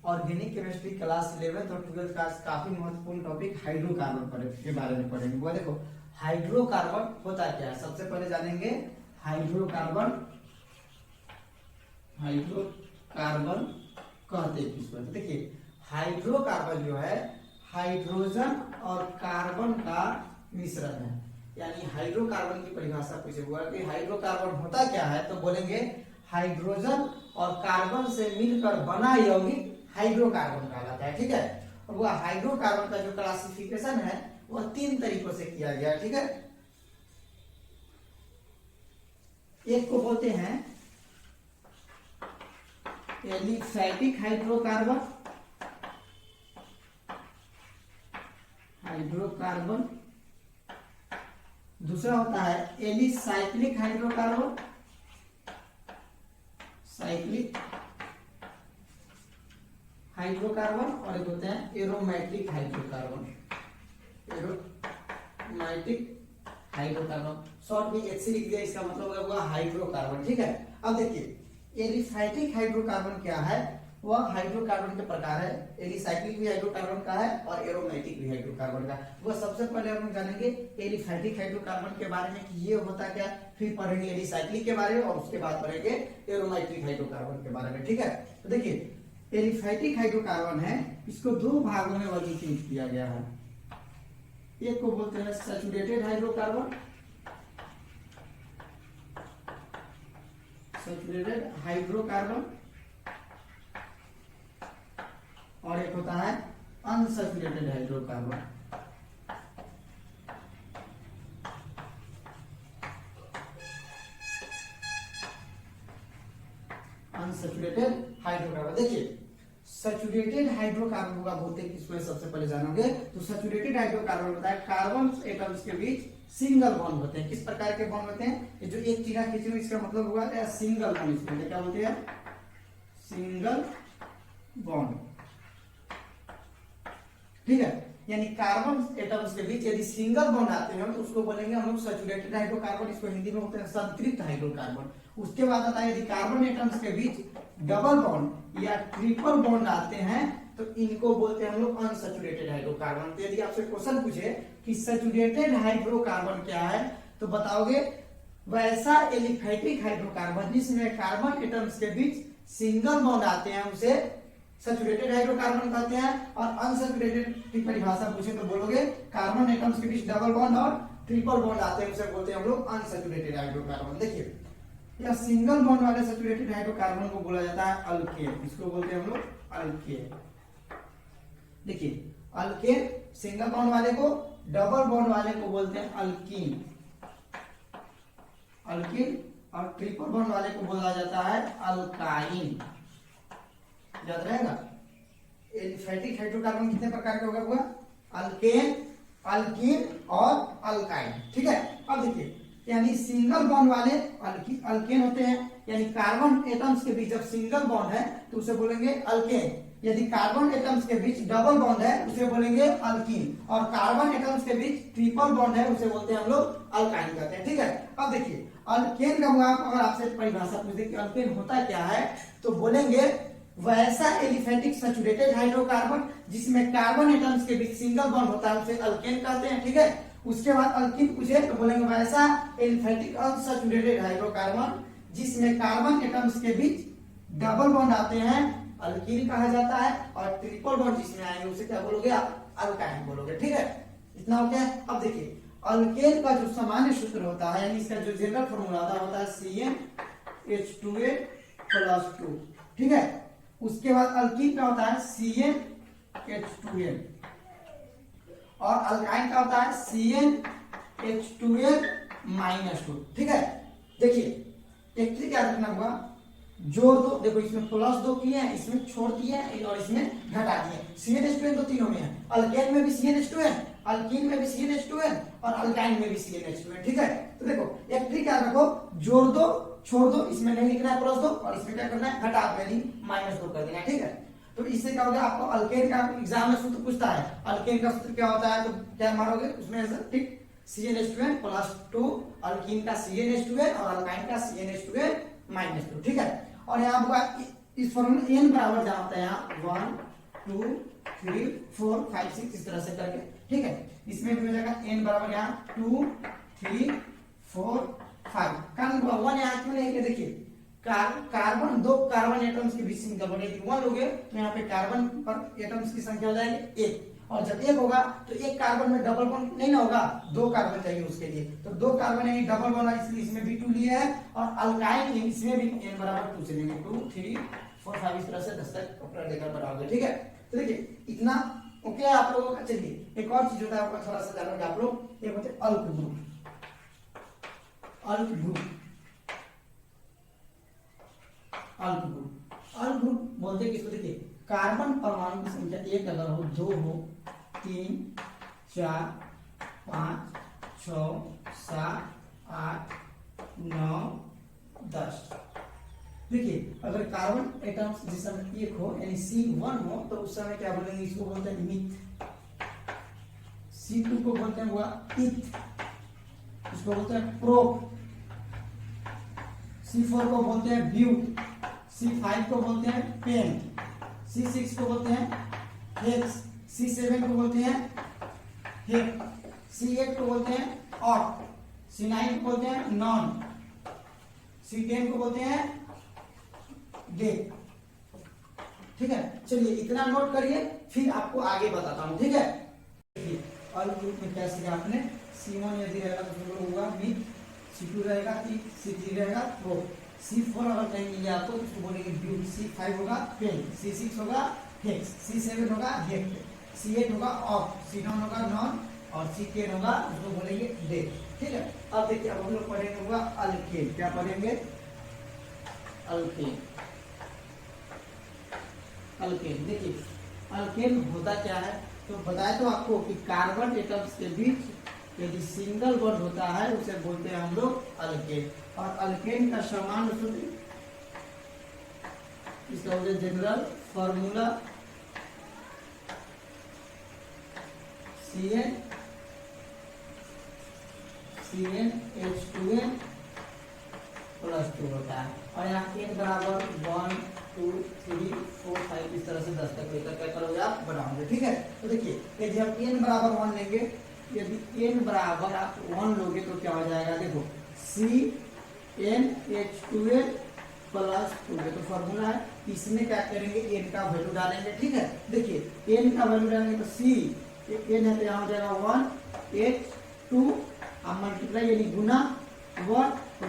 Organic chemistry class 11th और 12th का काफी महत्वपूर्ण टॉपिक हाइड्रोकार्बन के बारे में पढ़ेंगे। वो देखो हाइड्रोकार्बन होता क्या है, सबसे पहले जानेंगे हाइड्रोकार्बन। हाइड्रोकार्बन कहते किसको? देखिए हाइड्रोकार्बन जो है हाइड्रोजन और कार्बन का मिश्रण है। यानी हाइड्रोकार्बन की परिभाषा पूछे हुआ कि हाइड्रोकार्बन होता क्या है, तो बोलेंगे हाइड्रोजन और कार्बन से मिलकर बना यौगिक हाइड्रोकार्बन कहलाता है। ठीक है, और वह हाइड्रोकार्बन का जो क्लासिफिकेशन है वह 3 तरीकों से किया गया है। ठीक है, एक को बोलते हैं एलिफैटिक हाइड्रोकार्बन, दूसरा होता है एलिसाइक्लिक हाइड्रोकार्बन, साइक्लिक हाइड्रोकार्बन, और एक होते हैं aromatic hydrocarbon, aromatic hydrocarbon. Short में HC लिख दिया, इसका मतलब होगा हाइड्रोकार्बन। ठीक है, अब देखिए एलिफैटिक हाइड्रोकार्बन क्या है, वह हाइड्रोकार्बन के प्रकार है। एलिसाइक्लिक भी हाइड्रोकार्बन का है और एरोमेटिक भी हाइड्रोकार्बन का। वह सबसे पहले हम जानेंगे एलिफैटिक हाइड्रोकार्बन के बारे में कि ये होता क्या, फिर पढ़ेंगे एलिसाइक्लिक के बारे में और उसके बाद पढ़ेंगे एरोमेटिक हाइड्रोकार्बन के बारे में। ठीक है, तो देखिए एलिफैटिक हाइड्रोकार्बन है, इसको 2 भागों में वर्गीकृत किया गया है। एक को बोलते हैं सैचुरेटेड हाइड्रोकार्बन, सैचुरेटेड हाइड्रोकार्बन, और एक होता है अनसैचुरेटेड हाइड्रोकार्बन। अनसैचुरेटेड हाइड्रोकार्बन, देखिए सैचुरेटेड हाइड्रोकार्बन का बोलते हैं किसको, सबसे पहले जानोगे तो सैचुरेटेड हाइड्रोकार्बन होता है कार्बन एटम्स के बीच सिंगल बॉन्ड होते हैं। किस प्रकार के बॉन्ड होते हैं, ये जो एक चिन्ह खींचे हुए इसका मतलब हुआ है सिंगल बॉन्ड। इसमें क्या बोलते हैं, सिंगल बॉन्ड। ठीक है, यानी कार्बन एटम्स के बीच यदि सिंगल बॉन्ड आते हैं तो उसको बोलेंगे हम लोग सैचुरेटेड हाइड्रोकार्बन, इसको हिंदी में बोलते हैं संतृप्त हाइड्रोकार्बन। उसके बाद आता है यदि कार्बन एटम्स के बीच डबल बॉन्ड या ट्रिपल बॉन्ड आते हैं तो इनको बोलते हैं हम लोग अनसैचुरेटेड हाइड्रोकार्बन। तो यदि आपसे क्वेश्चन पूछे कि सैचुरेटेड हाइड्रोकार्बन क्या है, तो बताओगे वैसा एलिफैटिक हाइड्रोकार्बन जिसमें कार्बन एटम्स के बीच सिंगल बॉन्ड आते हैं उसे सैचुरेटेड हाइड्रोकार्बन कहते हैं। और अनसैचुरेटेड की परिभाषा पूछे तो बोलोगे कार्बन एटम्स के बीच डबल बॉन्ड और ट्रिपल बॉन्ड आते हैं, उसे बोलते हैं हम लोग अनसैचुरेटेड हाइड्रोकार्बन। देखिए या सिंगल बॉन्ड वाले सैचुरेटेड हाइड्रोकार्बन को बोला जाता है अल्केन, इसको बोलते हैं हम लोग अल्केन। देखिए अल्केन सिंगल बॉन्ड वाले को, डबल बॉन्ड वाले को बोलते हैं अल्कीन, अल्कीन, और ट्रिपल बॉन्ड वाले को बोला जाता है अल्काइन। याद रहेगा। एलिफैटिक हाइड्रोकार्बन कितने प्रकार के होगा, अल्केन, अल्कीन और अल्काइन। ठीक है, अब देखिए यानी सिंगल बॉन्ड वाले अल्केन होते हैं, यानी कार्बन एटम्स के बीच जब सिंगल बॉन्ड है तो उसे बोलेंगे अल्केन। यदि कार्बन एटम्स के बीच डबल बॉन्ड है उसे बोलेंगे अल्कीन, और कार्बन एटम्स के बीच ट्रिपल बॉन्ड है उसे बोलते हैं हम लोग अल्काइन कहते हैं। ठीक है, अब देखिए अल्केन का अगर आपसे परिभाषा पूछे कि अल्केन होता क्या है, तो बोलेंगे वैसा एलिफैटिक सैचुरेटेड हाइड्रोकार्बन जिसमें कार्बन एटम्स के बीच सिंगल बॉन्ड होता है उसे अल्केन कहते हैं। ठीक है, उसके बाद अल्कीन पूछे तो बोलेंगे वैसा एलिफैटिक अनसैचुरेटेड हाइड्रोकार्बन जिसमें कार्बन एटम्स के बीच डबल बॉन्ड आते हैं अल्कीन कहा जाता है, और ट्रिपल बॉन्ड जिसमें आएंगे उसे क्या बोलोगे आप, अल्काइन बोलोगे। ठीक है, इतना हो गया। अब देखिए अल्केन का जो सामान्य सूत्र होता है, यानी इसका जो जनरल फॉर्मूला होता है CnH2n+2। ठीक है, उसके बाद अल्कीन का होता है CnH2n, और अल्काइन का होता है CnH2n-2। ठीक है, देखिए एक ट्रिक याद रखना होगा, जोड़ दो, देखो इसमें +2 किए हैं, इसमें छोड़ दिए हैं और इसमें घटा दिए। CnH2n तो तीनों में है, अल्केन में भी CnH2n, अल्कीन में भी CnH2n और अल्काइन में भी CnH2n। ठीक है, तो देखो एक ट्रिक याद रखो, जोड़ दो छोड़ दो, इसमें नहीं लिखना है +2 और इसमें क्या करना है घटा यानी -2 कर देना है। ठीक है, तो इससे क्या होगा, आपको अल्केन का एग्जाम में सूत्र पूछता है, अल्केन का सूत्र क्या होता है, तो क्या मारोगे उसमें ठीक CnH2n+2, अल्कीन का CnH2n और अल्काइन का CnH2n-2। ठीक है, और यहाँ इस फॉर्मूला n बराबर जहां होता है यहाँ 1 2 3 4 5 6 इस तरह से करके, ठीक है। इसमें भी हो जाएगा n बराबर यहाँ 2 3 4 5। कारण हुआ 1 यहाँ क्यों नहीं है, देखिए कार्बन, दो कार्बन एटम्स के बीच सिंगल बॉन्ड, यदि 1 लोगे तो यहाँ पे कार्बन पर एटम्स की संख्या हो जाएगी 1, और जब 1 होगा तो एक कार्बन में डबल बॉन्ड नहीं ना होगा, 2 कार्बन चाहिए उसके लिए, तो 2 कार्बन यानी डबल बॉन्ड, इसलिए इसमें भी 2 लिया है, और अल्काइल इसमें भी n बराबर 2 से लेंगे, 2 3 4 5 इस तरह से 10 तक अपना लेकर बढ़ाओगे, ठीक है। तो देखिए इतना ओके आप लोगों का। चलिए एक और चीज होता है आपको थोड़ा सा जानोगे आप लोग, एक होते हैं अल्क ग्रुप। अल्क ग्रुप, अल्क ग्रुप, अल्क ग्रुप बोलते हैं किसको, देखिए कार्बन परमाणु की संख्या 1 अगर हो, 2 हो, 3 4 5 6 7 8 9 10। देखिए अगर कार्बन एटम्स जिस समय 1 हो यानी C1 हो तो उस समय क्या बोलेंगे, इसको बोलते हैं मिथ। C2 को बोलते हैं हुआ इथ, इसको बोलते हैं प्रोप। C4 को बोलते हैं ब्यूट, C5 को बोलते हैं पेन, C6 को बोलते हैं हेक्स, C7 को बोलते हैं हेक, C8 को बोलते हैं ऑट, C9 को बोलते हैं नॉन, C10 को बोलते हैं डे, ठीक है। चलिए इतना नोट करिए, फिर आपको आगे बताता हूं, ठीक है। अल्क ग्रुप में क्या सीखा आपने, C1 यदि रहेगा तो शुरू होगा मिथ, C2 रहेगा इथ, C3 रहेगा प्रोप, C4 अगर कहीं मिले आपको तो उसको बोलेंगे ब्यूट, C5 होगा पेन, C6 होगा हेक्स, C7 होगा हेक्ट, C8 होगा ऑफ, C9 होगा नॉन, और C10 होगा उसको बोलेंगे डे, ठीक है। अब देखिए अब हम लोग पढ़ेंगे होगा अल्केन, क्या पढ़ेंगे, अल्केन। अल्केन देखिए अल्केन होता क्या है, तो बताया तो आपको कि कार्बन एटम्स के बीच यदि सिंगल बॉन्ड होता है उसे बोलते हैं हम लोग अल्केन। और अल्केन का सामान्य सूत्र, इसका हो गया जनरल फॉर्मूला CnH2n +2 होता है, और यहाँ n बराबर 1 2 3 4 5 इस तरह से 10 तक लेकर क्या करोगे आप बढ़ाओगे, ठीक है। तो देखिए यदि हम n बराबर 1 लेंगे, यदि n बराबर आप 1 लोगे तो क्या हो जाएगा, देखो CnH2n +2, तो फॉर्मूला है, इसमें क्या करेंगे n का वैल्यू डालेंगे, ठीक है। देखिए n का वैल्यू डालेंगे तो C n है तो यहाँ हो जाएगा 1 H2, अब मल्टीप्लाई यानी गुना 1 +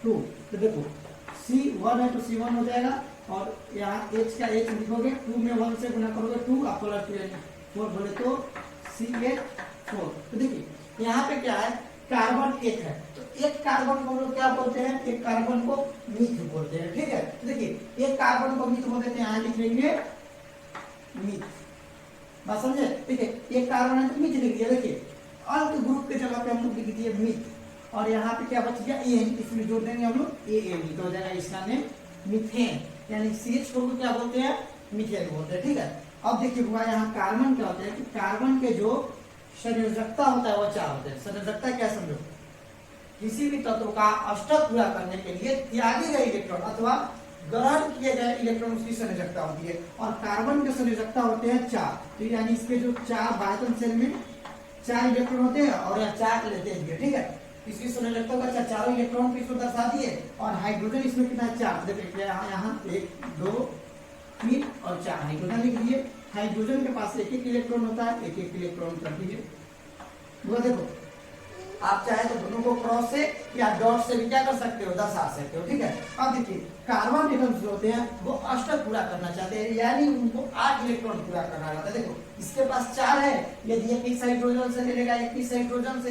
2, तो देखो C1 है तो C1 हो जाएगा, और यहाँ h का h लिखोगे, 2 में 1 से गुना करोगे 2, आप +2 यानी 4 बोले तो CH4। तो देखिए यहाँ पे क्या है, कार्बन 1 है, तो एक कार्बन को हम लोग क्या बोलते हैं, एक कार्बन को मिथ बोलते हैं, ठीक है। तो देखिए एक कार्बन को मिथ बोलते हैं, यहाँ लिख लेंगे मिथ, बात समझे, ठीक है। एक कार्बन है तो मिथ लिख दिया, देखिए अल्क ग्रुप के जगह पे हम लोग लिख दिए मिथ, और यहाँ पे क्या बच गया एन, इसमें जोड़ देंगे हम लोग AN, तो हो जाएगा इसका नेम मीथेन, यानी CH4 को क्या बोलते हैं, मीथेन बोलते हैं, ठीक है। अब देखिए हुआ यहाँ कार्बन क्या होता है कि कार्बन के जो संयोजकता होता है वो 4 होते हैं। संयोजकता क्या समझो, किसी भी तत्व का अष्टक पूरा करने के लिए त्यागे गए इलेक्ट्रॉन अथवा ग्रहण किए गए इलेक्ट्रॉन उसकी संयोजकता होती है, और कार्बन के संयोजकता होते हैं 4, तो यानी इसके जो 4 बायतन सेल में 4 इलेक्ट्रॉन होते हैं, और यहाँ 4 लेते हैं, ठीक है। इसकी संयोजकता का चारों इलेक्ट्रॉन को इसको दर्शा दिए, और हाइड्रोजन इसमें कितना है 4, देखिए यहाँ 1 2 3 और 4 हाइड्रोजन लिख दिए। हाइड्रोजन के पास एक इलेक्ट्रॉन होता है, एक इलेक्ट्रॉन कर दीजिए। देखो आप चाहे तो दोनों को क्रॉस से या डॉट से भी क्या कर सकते हो, दर्शा सकते हो, ठीक है। अब देखिए कार्बन एटम्स जो होते हैं वो अष्टक पूरा करना चाहते हैं, यानी उनको 8 इलेक्ट्रॉन पूरा करना रहता है। देखो इसके पास 4 है, यदि एक इस हाइड्रोजन से मिलेगा, एक इस हाइड्रोजन से,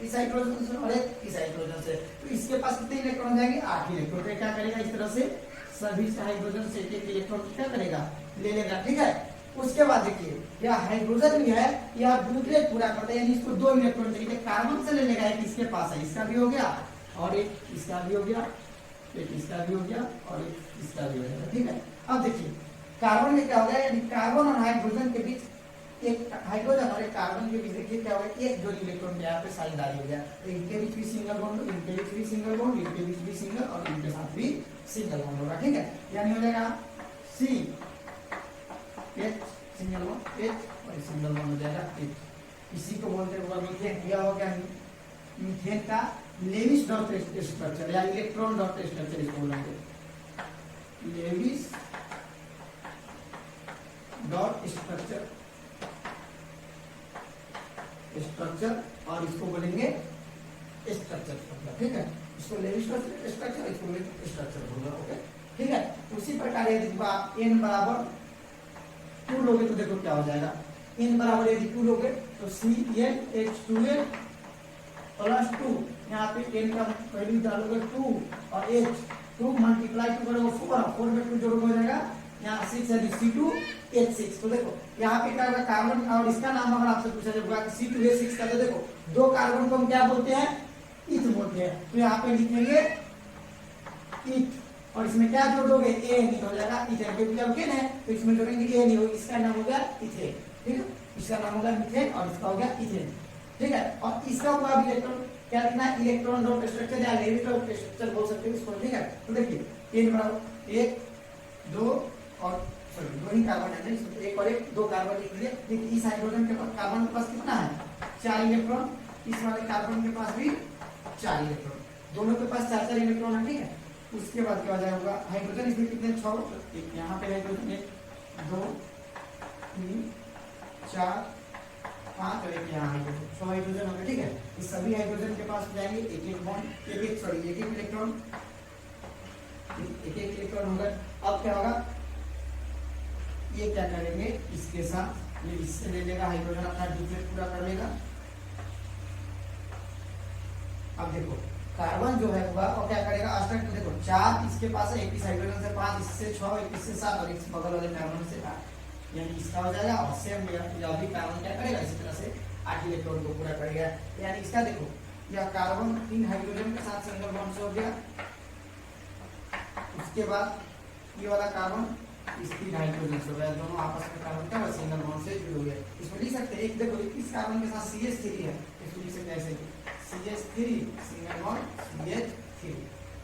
इस हाइड्रोजन से, और एक इस हाइड्रोजन से, तो इसके पास कितने इलेक्ट्रॉन हो जाएंगे, 8 इलेक्ट्रॉन। तो क्या करेगा, इस तरह से सभी हाइड्रोजन से एक इलेक्ट्रॉन क्या करेगा, ले लेगा, ठीक है। उसके बाद देखिए यह हाइड्रोजन भी है, यह न्यूक्लियस पूरा करता है, यानी इसको 2 इलेक्ट्रॉन चाहिए, कार्बन से ले लेगा, एक इसके पास है, इसका भी हो गया, और एक इसका भी हो गया, एक इसका भी हो गया, और एक इसका भी हो गया, ठीक है। अब देखिए कार्बन में क्या हो गया, यानी कार्बन और हाइड्रोजन के बीच, एक हाइड्रोजन और एक कार्बन के बीच देखिए क्या हो गया, एक जोड़ी इलेक्ट्रॉन यहाँ पे साझेदारी हो गया, तो इनके बीच भी सिंगल बॉन्ड, इनके बीच भी सिंगल बॉन्ड, इनके बीच भी सिंगल, और इनके साथ भी सिंगल बॉन्ड होगा, ठीक है। यानी हो जाएगा C H single bond H और सिंगल बॉन्ड हो जाएगा एच। इसी को बोलते हैं मीथेन। यह हो गया मीथेन का लेविस डॉट स्ट्रक्चर या इलेक्ट्रॉन डॉट स्ट्रक्चर इसको बोलेंगे, लेविस डॉट स्ट्रक्चर और इसको बोलेंगे स्ट्रक्चर। ठीक है, इसको लेविस स्ट्रक्चर, इसको स्ट्रक्चर बोलना। ओके, ठीक है। उसी प्रकार यदि आप n बराबर 2 लोगे तो देखो क्या हो जाएगा। n बराबर यदि 2 लोगे तो CnH2n प्लस 2, यहाँ पे n का वैल्यू डालोगे 2 और h 2 मल्टीप्लाई 2 करोगे 4, 4 में 2 जोड़ोगे हो जाएगा यहाँ 6 है C2H6। तो देखो यहाँ पे क्या होगा, कार्बन और इसका नाम अगर आपसे पूछा जाएगा कि C2H6 का, तो देखो दो कार्बन को हम क्या बोलते हैं, इथ बोलते हैं। तो यहाँ पे लिखेंगे इथ और इसमें क्या जोड़ोगे ए नहीं हो जाएगा इथेन, क्योंकि अल्केन है तो इसमें जोड़ेंगे ए नहीं होगी, इसका नाम हो गया इथेन। ठीक है, इसका नाम हो गया मीथेन और इसका हो गया इथेन। ठीक है, और इसका हुआ भी इलेक्ट्रॉन क्या लिखना है, इलेक्ट्रॉन डॉट स्ट्रक्चर या लेविस डॉट स्ट्रक्चर बोल सकते हो इसको। ठीक है, तो देखिए n बराबर 1 2 और सॉरी 2 ही कार्बन है, नहीं एक और एक 2 कार्बन लिख लिए। देखिए इस हाइड्रोजन के पास, कार्बन के पास कितना है 4 इलेक्ट्रॉन, इस वाले कार्बन के पास भी 4 इलेक्ट्रॉन, दोनों के पास 4 इलेक्ट्रॉन है। ठीक है, उसके बाद क्या हो जाएगा हाइड्रोजन इसमें कितने 6, यहाँ पे हाइड्रोजन 1 2 3 4 5 और एक यहाँ हाइड्रोजन 6 हाइड्रोजन हो गए। ठीक है, इस सभी हाइड्रोजन के पास जाएंगे एक एक बॉन्ड, एक एक इलेक्ट्रॉन, एक इलेक्ट्रॉन होगा। अब क्या होगा, ये क्या करेंगे इसके साथ, ये इससे ले लेगा हाइड्रोजन, अपना डुप्लेट पूरा कर लेगा। अब देखो कार्बन जो है वह और क्या करेगा, अष्टक देखो 4 इसके पास है, 21 हाइड्रोजन से 5, इससे 6, 21 से 7 और इस बगल वाले कार्बन से 8, यानी इसका हो जाएगा। और सेम यह भी कार्बन क्या करेगा, इसी तरह से 8 इलेक्ट्रॉन को पूरा करेगा। यानी इसका देखो यह कार्बन 3 हाइड्रोजन के साथ सिंगल बॉन्ड से हो गया। उसके बाद ये वाला कार्बन इस 3 हाइड्रोजन से हो गया, दोनों आपस में कार्बन का सिंगल बॉन्ड से जुड़ गए। इसमें लिख सकते हैं एक देखो इस कार्बन के साथ CH3 है, इसको लिख सकते हैं ऐसे CH3 सिंगल बॉन्ड CH3।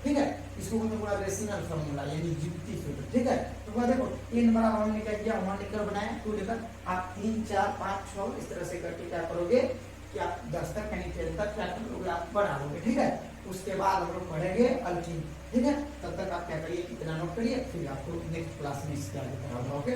ठीक है, इसको बोलते हैं पूरा रेशनल फार्मूला यानी युक्ति सूत्र। ठीक है, तो वह देखो n बराबर हमने क्या किया, 1 लेकर बनाया 2 लेकर, आप 3 4 5 6 इस तरह से करके क्या करोगे कि आप 10 तक यानी 10 तक क्या करोगे, आप बढ़ा लोगे। ठीक है, उसके बाद हम लोग पढ़ेंगे अल्कीन। ठीक है, तब तक आप क्या करिए, कितना नोट करिए, फिर आपको नेक्स्ट क्लास में इसके आगे कराऊंगा। ओके।